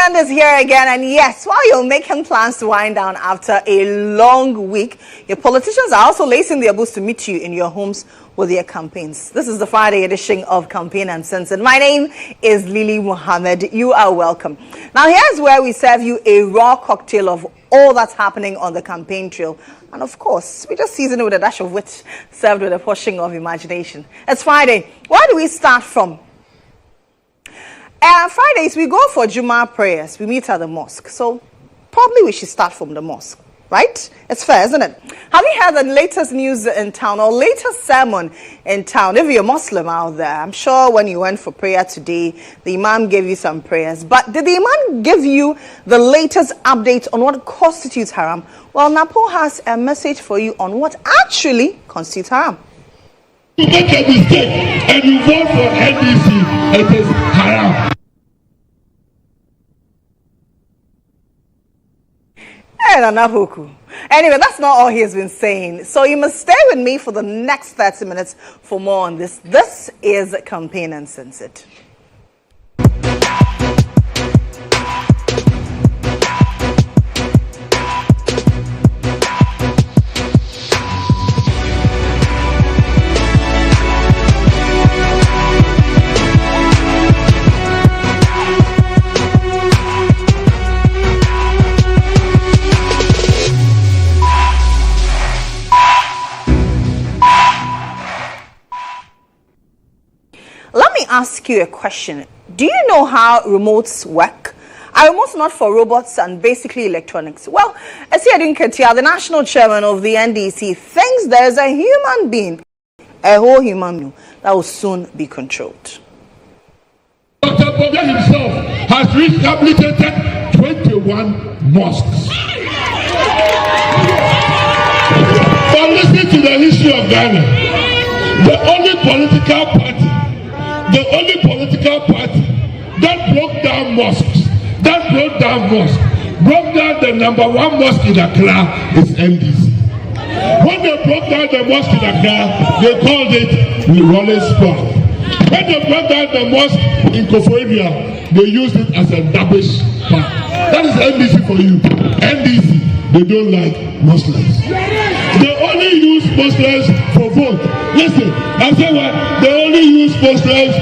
weekend is here again, and yes, while you're making plans to wind down after a long week, your politicians are also lacing their boots to meet you in your homes with their campaigns. This is the Friday edition of Campaign Uncensored. My name is Mohammed. You are welcome. Now, here's where we serve you a raw cocktail of all that's happening on the campaign trail. And of course, we just season it with a dash of wit, served with a portion of imagination. It's Friday. Where do we start from? Fridays, we go for Juma prayers. We meet at the mosque. So probably we should start from the mosque, right? It's fair, isn't it? Have you heard the latest news in town or latest sermon in town? If you're a Muslim out there, I'm sure when you went for prayer today, the Imam gave you some prayers. But did the Imam give you the latest update on what constitutes haram? Well, Napo has a message for you on what actually constitutes haram. You make a mistake and you vote for NDC, it is haram. Anyway, that's not all he has been saying. So you must stay with me for the next 30 minutes for more on this. This is Campaign Uncensored. Ask you a question. Do you know how remotes work? Are remotes not for robots and basically electronics? Well, GHOne, the national chairman of the NDC, thinks there's a human being, a whole human being, that will soon be controlled. Dr. Boga himself has rehabilitated 21 mosques. But listen to the history of Ghana. The only political party that broke down mosques, broke down the number one mosque in Accra is NDC. When they broke down the mosque in Accra, they called it the Rolling Spot. When they broke down the mosque in Koforia, they used it as a rubbish park. That is NDC for you. NDC, they don't like Muslims. They only use Muslims for vote. Listen, I say what? They only use Muslims.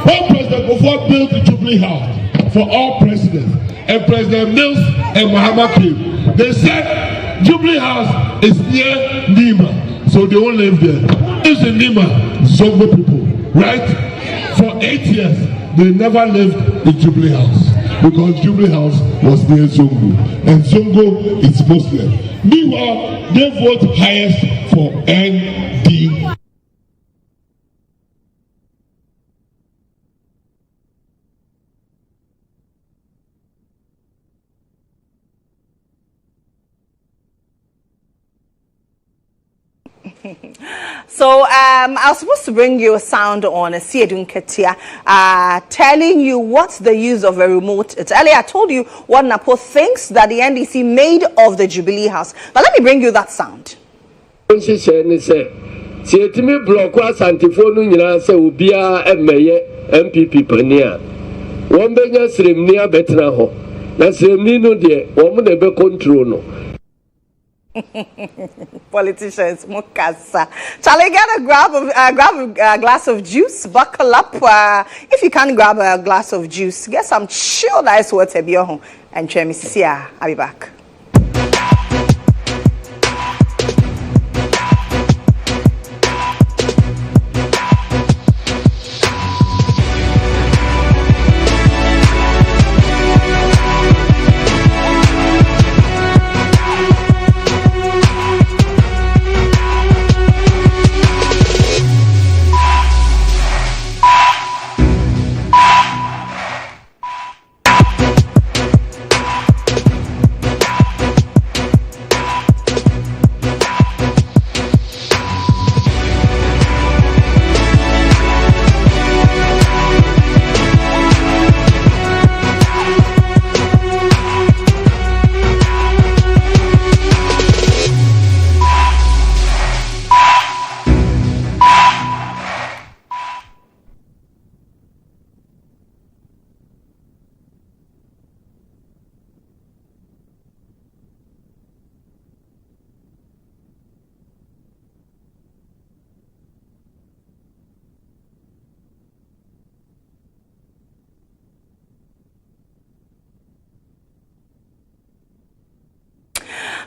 When President Kofoa built the Jubilee House for all presidents, and President Mills and Mohammed came, they said Jubilee House is near Nima, so they won't live there. It's in Nima, Zongo people, right? For 8 years, they never lived in Jubilee House because Jubilee House was near Zongo, and Zongo is Muslim. Meanwhile, they vote highest for ND. So I was supposed to bring you a sound on a GHOne telling you what's the use of a remote. Earlier I told you what Napo thinks that the NDC made of the Jubilee House. But let me bring you that sound. Politicians, Mukasa. Shall I get grab a glass of juice? Buckle up. If you can't grab a glass of juice, get some chilled ice water. Be home and try me. I'll be back.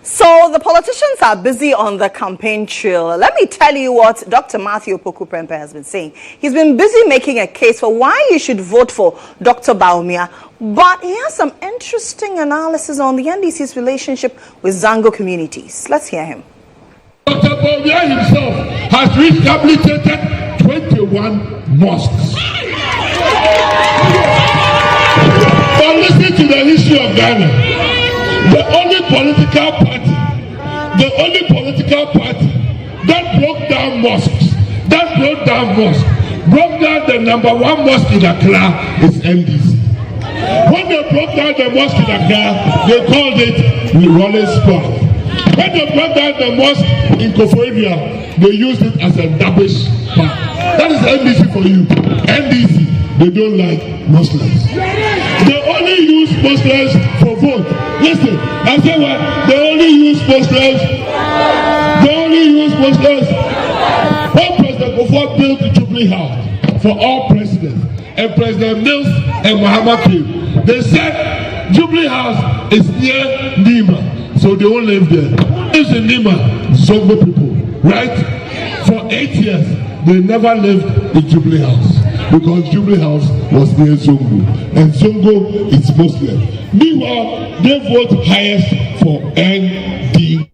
So the politicians are busy on the campaign trail. Let me tell you what Dr. Matthew Opoku Prempeh has been saying. He's been busy making a case for why you should vote for Dr. Bawumia, but he has some interesting analysis on the NDC's relationship with Zango communities. Let's hear him. Dr. Bawumia himself has rehabilitated 21 mosques. But listen to the history of Ghana. The only political party that broke down mosques, broke down the number one mosque in Accra is NDC. When they broke down the mosque in Accra, they called it Rolling Spot. When they broke down the mosque in Koforidua, they used it as a Dabish park. That is NDC for you. NDC, they don't like Muslims. They only use Muslims for vote. Listen, I say what? They only use Muslims. When President Koforidua built the Jubilee House for all presidents, and President Mills and Mohammed came, they said Jubilee House is near Nima, so they won't live there. It's in Nima, Zongo people, right? For 8 years, they never lived in Jubilee House because Jubilee House was near Zongo, and Zongo is Muslim. Meanwhile, they vote highest for ND.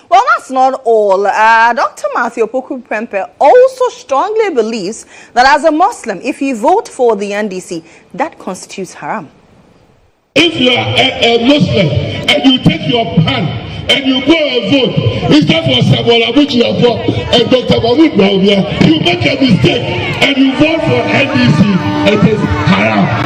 Well, that's not all. Dr. Matthew Opoku Prempeh also strongly believes that as a Muslim, if you vote for the NDC, that constitutes haram. If you are a Muslim and you take your pen and you go and vote, instead for Samuel Abuchi and Dr. Mahmoud Bawumia, you make a mistake and you vote for NDC, it is haram.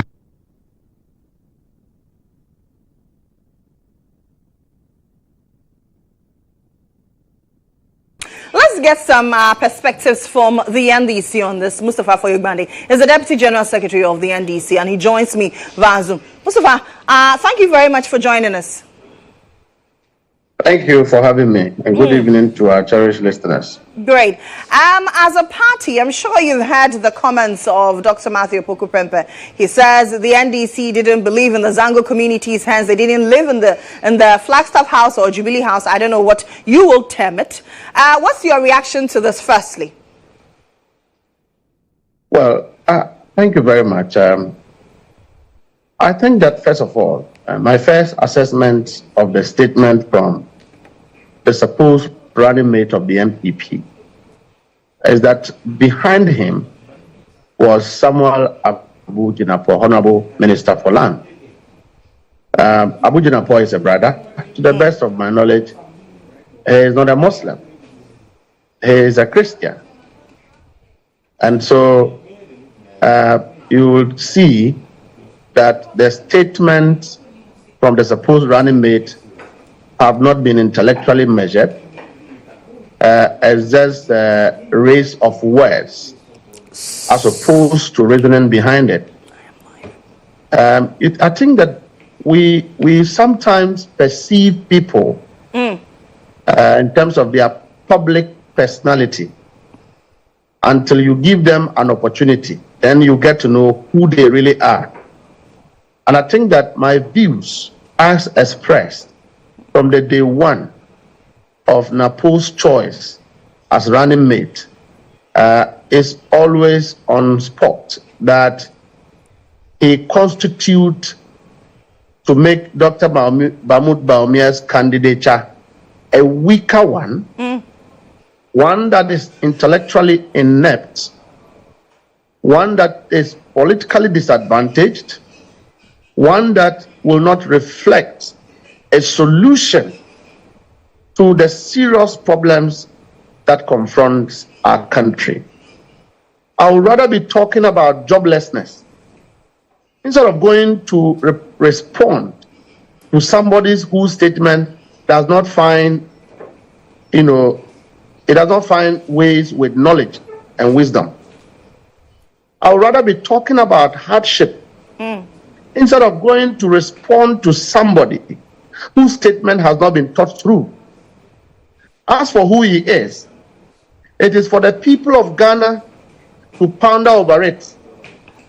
Let's get some perspectives from the NDC on this. Mustafa Foyogbande is the Deputy General Secretary of the NDC, and he joins me via Zoom. Mustafa, thank you very much for joining us. Thank you for having me, and good evening to our cherished listeners. Great. As a party, I'm sure you've heard the comments of Dr. Matthew Opoku Prempeh. He says the NDC didn't believe in the Zango communities, hence they didn't live in the Flagstaff House or Jubilee House. I don't know what you will term it. What's your reaction to this, firstly? Well, thank you very much. I think that, first of all, my first assessment of the statement from the supposed running mate of the MPP is that behind him was Samuel Abu Jinapor, Honorable Minister for Land. Abu Jinapor is a brother. To the best of my knowledge, he is not a Muslim. He is a Christian. And so you will see that the statements from the supposed running mate have not been intellectually measured, as just a race of words, as opposed to reasoning behind it. I think that we sometimes perceive people in terms of their public personality until you give them an opportunity. Then you get to know who they really are. And I think that my views, as expressed from the day one of Napo's choice as running mate, is always on spot that he constitutes to make Dr. Mahmoud Bawumia's candidature a weaker one, one that is intellectually inept, one that is politically disadvantaged, one that will not reflect a solution to the serious problems that confront our country. I would rather be talking about joblessness instead of going to respond to somebody whose statement does not find, it does not find ways with knowledge and wisdom. I would rather be talking about hardship instead of going to respond to somebody whose statement has not been thought through. As for who he is, it is for the people of Ghana to ponder over it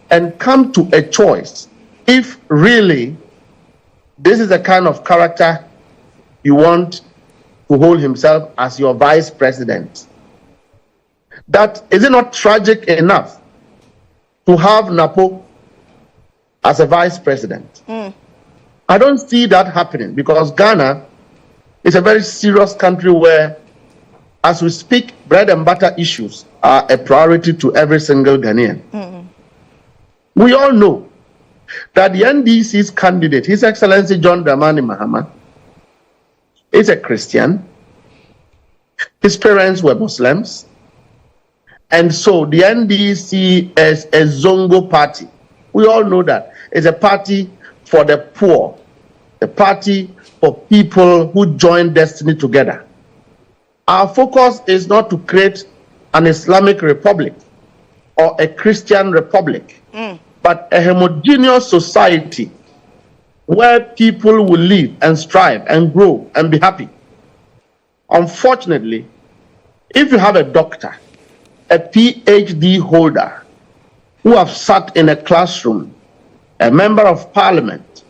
and come to a choice if really this is the kind of character you want to hold himself as your vice president. That is it not tragic enough to have Napo as a vice president? I don't see that happening because Ghana is a very serious country where, as we speak, bread and butter issues are a priority to every single Ghanaian. We all know that the NDC's candidate, His Excellency John Dramani Mohammed, is a Christian. His parents were Muslims. And so the NDC is a Zongo party. We all know that. It's a party for the poor, a party for people who join destiny together. Our focus is not to create an Islamic republic or a Christian republic, but a homogeneous society where people will live and strive and grow and be happy. Unfortunately, if you have a doctor, a PhD holder who have sat in a classroom, a member of parliament,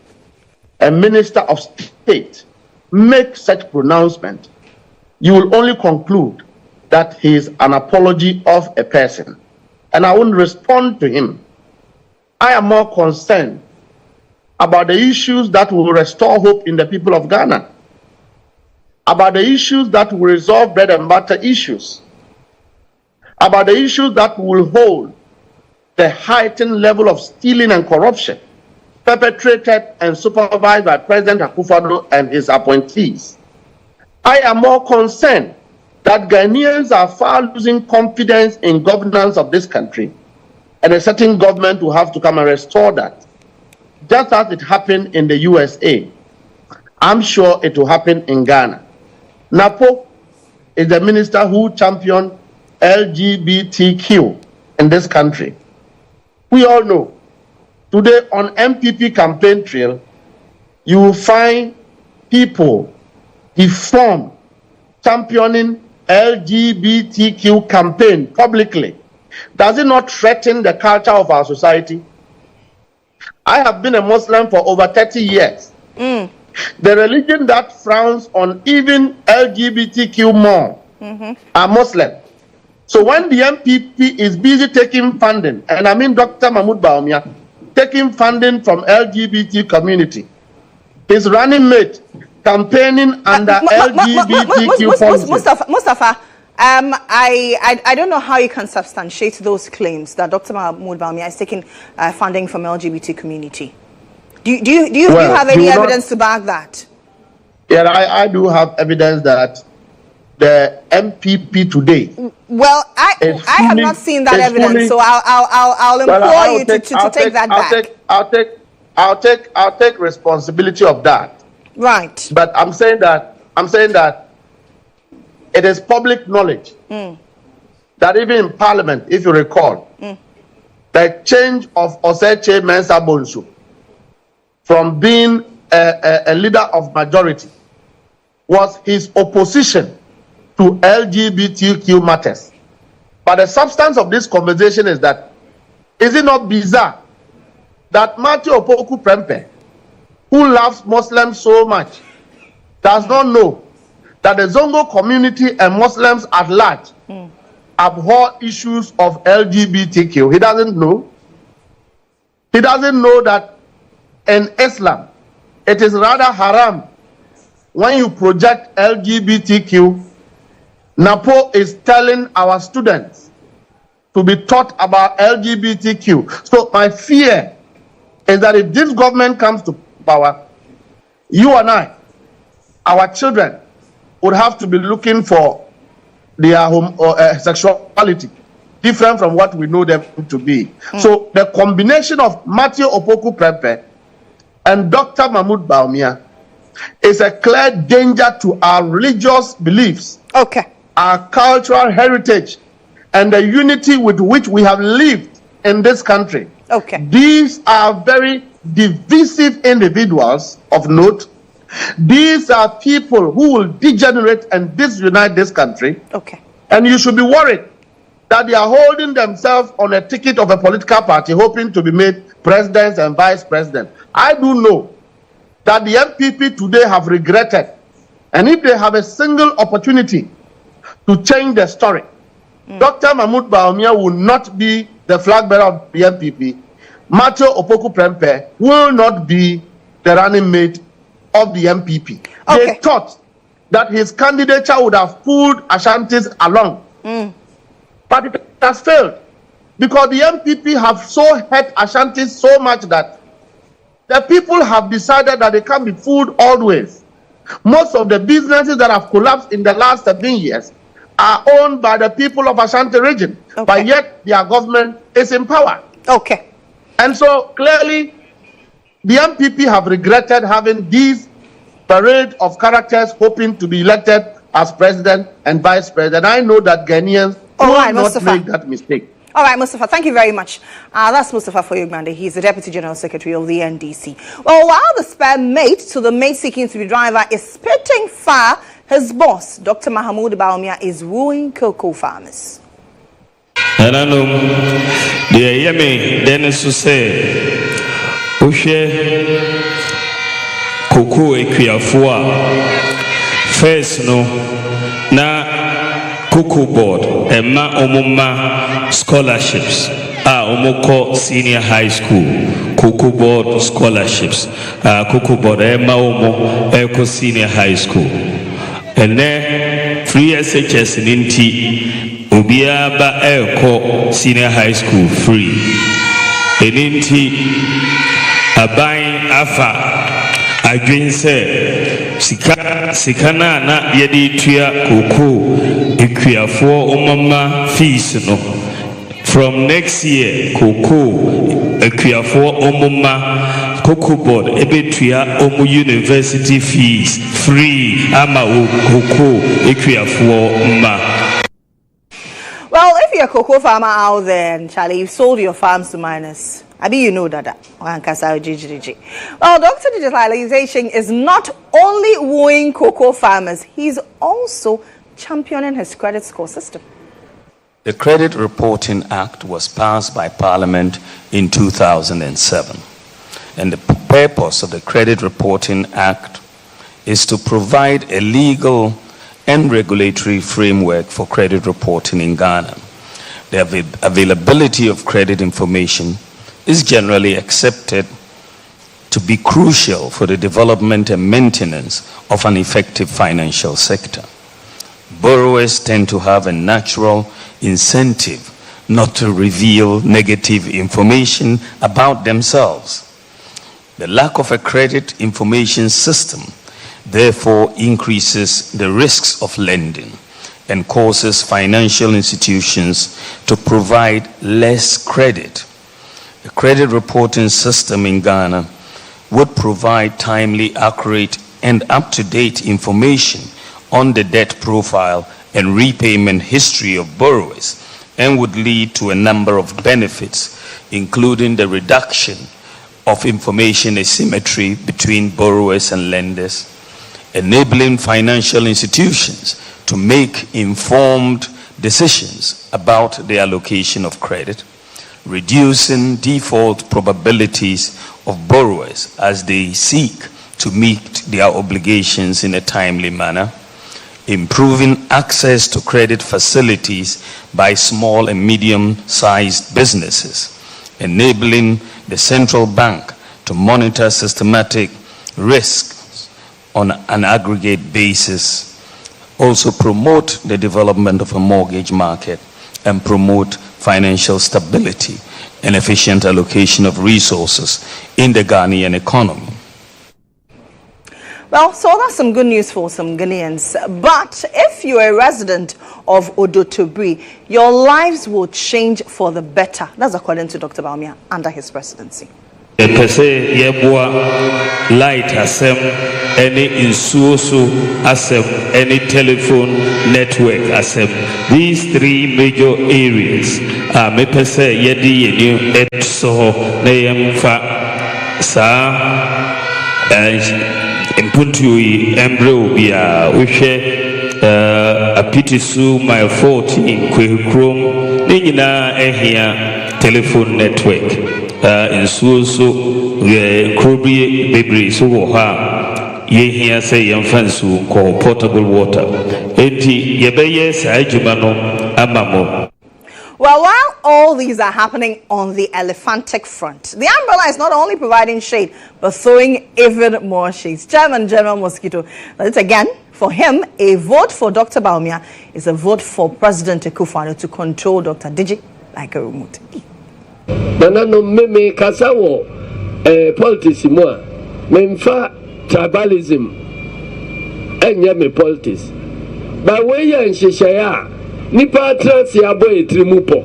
a minister of state, make such pronouncement, you will only conclude that he is an apology of a person. And I won't respond to him. I am more concerned about the issues that will restore hope in the people of Ghana, about the issues that will resolve bread and butter issues, about the issues that will hold the heightened level of stealing and corruption perpetrated and supervised by President Akufo-Addo and his appointees. I am more concerned that Ghanaians are far losing confidence in governance of this country, and a certain government will have to come and restore that. Just as it happened in the USA, I'm sure it will happen in Ghana. Napo is the minister who championed LGBTQ in this country. We all know today on MPP campaign trail, you will find people deformed championing LGBTQ campaign publicly. Does it not threaten the culture of our society? I have been a Muslim for over 30 years. The religion that frowns on even LGBTQ more are Muslim. So when the MPP is busy taking funding, and I mean Dr. Mahmoud Bawumia, taking funding from LGBT community, his running mate campaigning under LGBTQ policy. Mustafa, I don't know how you can substantiate those claims that Dr. Mahmoud Bawumia is taking funding from LGBT community. Do you have any evidence to back that? Yeah, I do have evidence that the MPP today. Well, I have not seen that evidence, so I'll implore you to take that back. I'll take responsibility of that. Right. But I'm saying that it is public knowledge that even in Parliament, if you recall, the change of Oseche Mensah Bonsu from being a leader of majority was his opposition to LGBTQ matters. But the substance of this conversation is that, is it not bizarre that Matthew Opoku Prempeh, who loves Muslims so much, does not know that the Zongo community and Muslims at large abhor issues of LGBTQ? He doesn't know. He doesn't know that in Islam, it is rather haram when you project LGBTQ. Napo is telling our students to be taught about LGBTQ. So my fear is that if this government comes to power, you and I, our children, would have to be looking for their sexuality different from what we know them to be. So the combination of Matthew Opoku Prempeh and Dr. Mahmoud Bawumia is a clear danger to our religious beliefs, our cultural heritage, and the unity with which we have lived in this country. These are very divisive individuals of note. These are people who will degenerate and disunite this country. And you should be worried that they are holding themselves on a ticket of a political party, hoping to be made presidents and vice president. I do know that the MPP today have regretted And if they have a single opportunity to change the story, Dr. Mahmoud Bawumia will not be the flag bearer of the MPP. Matthew Opoku Prempeh will not be the running mate of the MPP. Okay. They thought that his candidature would have pulled Ashantis along. But it has failed because the MPP have so hurt Ashantis so much that the people have decided that they can't be fooled always. Most of the businesses that have collapsed in the last 7 years are owned by the people of Ashanti region, but yet their government is in power. Okay. And so clearly, the MPP have regretted having these parade of characters hoping to be elected as president and vice president. I know that Ghanaians will not make that mistake. All right, Mustafa, thank you very much. That's Mustafa Foyugbande. He's the Deputy General Secretary of the NDC. Well, while the spare mate to the mate seeking to be driver is spitting fire, his boss, Dr. Mahmoud Bawumia, is wooing cocoa farmers. And I know the Yemi Dennis to say, Ushe cocoa equiafua first no na. Cocoa Board, Emma Omuma scholarships, Omoko Senior High School, Cocoa Board scholarships, Cocoa Board, Emma Omo, Eco Senior High School. And then free SHS in Inti, Ubiaba Eco Senior High School free. In Inti, Abain Afa, Adwinse, Sikana na yedi tuya koko equiafo omama fees no. From next year, koko equiafo omama Cocoa Board ebe tuya omu university fees free ama koko equiafo ma. Well, if you're a cocoa farmer out there, and Charlie, you've sold your farms to miners. I mean, you know that. Well, Dr. Digitalization is not only wooing cocoa farmers, he's also championing his credit score system. The Credit Reporting Act was passed by Parliament in 2007. And the purpose of the Credit Reporting Act is to provide a legal and regulatory framework for credit reporting in Ghana. The availability of credit information is generally accepted to be crucial for the development and maintenance of an effective financial sector. Borrowers tend to have a natural incentive not to reveal negative information about themselves. The lack of a credit information system therefore increases the risks of lending and causes financial institutions to provide less credit. The credit reporting system in Ghana would provide timely, accurate, and up-to-date information on the debt profile and repayment history of borrowers and would lead to a number of benefits, including the reduction of information asymmetry between borrowers and lenders, enabling financial institutions to make informed decisions about the allocation of credit, reducing default probabilities of borrowers as they seek to meet their obligations in a timely manner, improving access to credit facilities by small and medium-sized businesses, enabling the central bank to monitor systematic risks on an aggregate basis, also promote the development of a mortgage market, and promote financial stability and efficient allocation of resources in the Ghanaian economy. Well, so that's some good news for some Ghanaians. But if you're a resident of Odotobri, your lives will change for the better. That's according to Dr. Bawumia under his presidency. Pese yebua light asem any insuoso asem any telephone network asem. These three major areas me pese yedi yenu etso na yemfa sa impuntu embre obia uhwe apitisu mile 14 kwehkrom ne nyina ehia telephone network. In so Krobri Baby so ye here say yemfansu ko portable water. Enti yebeye sa adwuma no amamo. Well, while all these are happening on the elephantic front, the umbrella is not only providing shade, but throwing even more shades. Chairman General Mosquito, that's again, for him, a vote for Dr. Bawumia is a vote for President Akufo-Addo to control Dr. Digi like a remote. Nanano meme kasawo politics mo memfa tribalism enye me politics. Ba we ye nhyehyaya nipa trans ya boy trimupo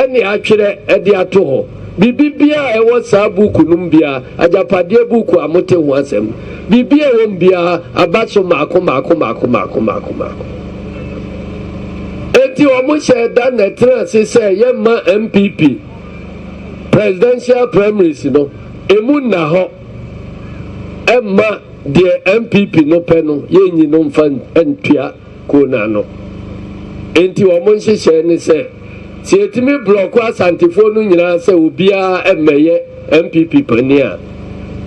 ene atwere ede ato ho bibibia e wo sa buku num bia ajapade buku amote ho asem bibia wo bia abaso mako enti o mo sheda na trans se ye ma MPP presidential primaries no emu na ho emma de MPP no peno ye nyi no mfa entua ko na no enti wo mo nhyehyɛ ne sɛ si etimi block asantifo no nyina sɛ obia emmeye MPP pani a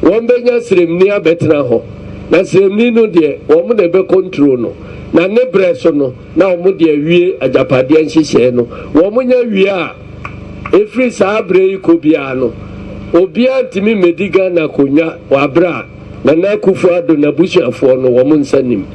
wɔn benya sremni abetena ho na sremni no de wɔn mo de be control no na ne breso no na wɔn de awie ajapade nhyehyɛ no wɔn mo nya wie a efiri saa bre ko bia no obia ntimi mediga na konya wabra na na Akufo-Addo na busuafo no wɔn nsanim.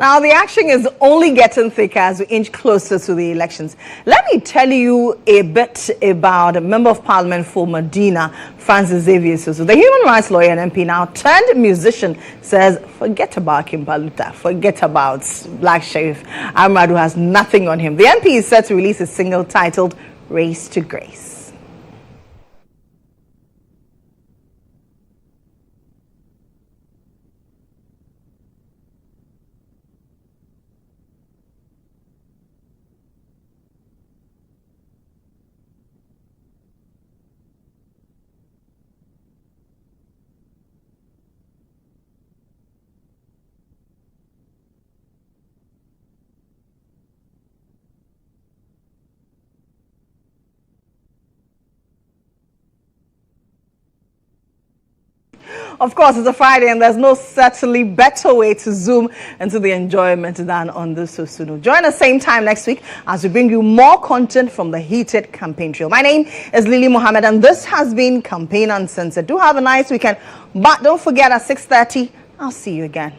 Now, the action is only getting thicker as we inch closer to the elections. Let me tell you a bit about a member of parliament for Medina, Francis Xavier Soso. The human rights lawyer and MP, now turned musician, says forget about Kimbaluta, forget about Black Sheriff Ahmad, who has nothing on him. The MP is set to release a single titled Race to Grace. Of course, it's a Friday and there's no certainly better way to zoom into the enjoyment than on this Sosuno. Join us same time next week as we bring you more content from the heated campaign trail. My name is Mohammed and this has been Campaign Uncensored. Do have a nice weekend, but don't forget at 6:30, I'll see you again.